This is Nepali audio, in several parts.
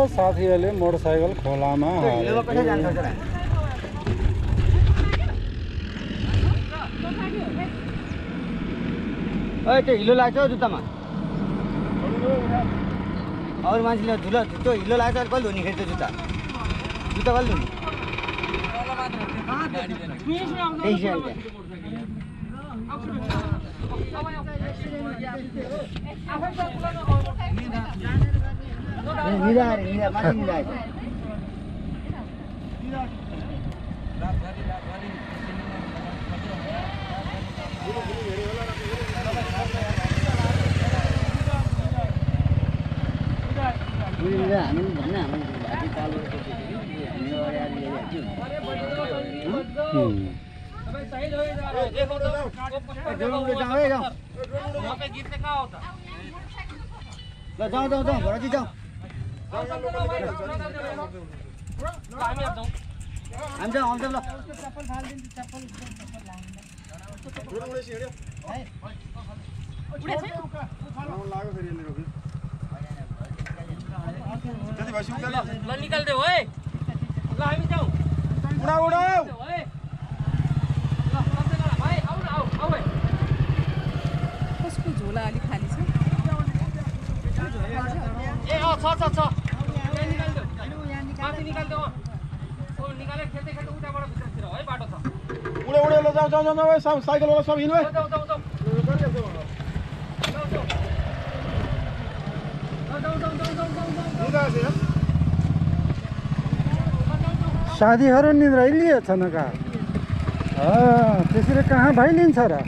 साथीहरूले मोटरसाइकल खोलामा त्यो हिलो लाग्छ हौ जुत्तामा अरू मान्छेले धुलो त्यो हिलो लाग्छ कहिले धुने फेरि त्यो जुत्ता जुत्ता कहिले धुने हामी भन्न हामी भाती चालु ल निकाल्दै हो है ल हामी जाऊ उडा उडा भाइ आउ न आउ आउ है कसको झोला अलि खाली छ ए छ माथि निकाल्दै हो ओ निकालेर खेल्दै खेल्दै उताबाट भित्रतिर है बाटो छ उडा उडा ल जाऊ साइकल वाला सब हिँड्नु है जाऊ साथीहरू निद्राइलिएछन् का त्यसरी कहाँ भइलिन्छ र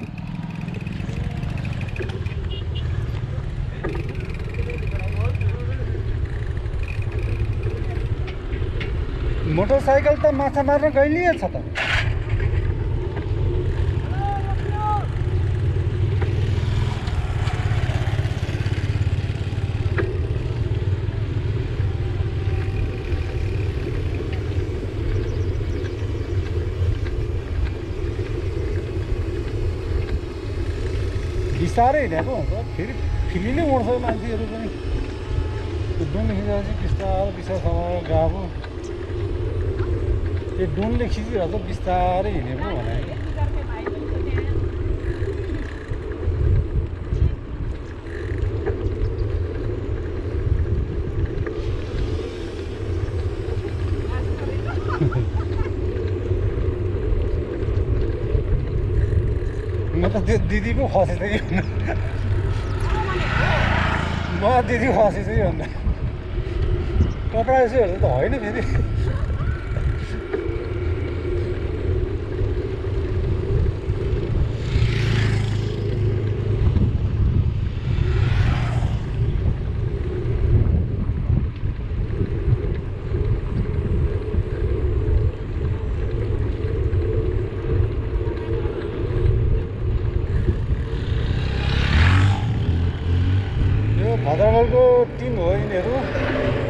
मोटरसाइकल त माछा मार्न गइलिएछ त बिस्तारै हिँडेको हुन्छ फेरि फिलिनै उड्छ मान्छेहरू पनि डुनले खिचेपछि बिस्तारै गएको त्यो डुनले खिचिरहेको बिस्तारै हिँडेको भने म त त्यो दिदी पो खसेछ कि म दिदी खसेछ कि भन्दा कपडा यसो हेर्दा त होइन फेरि भद्रवलको टिम हो यिनीहरू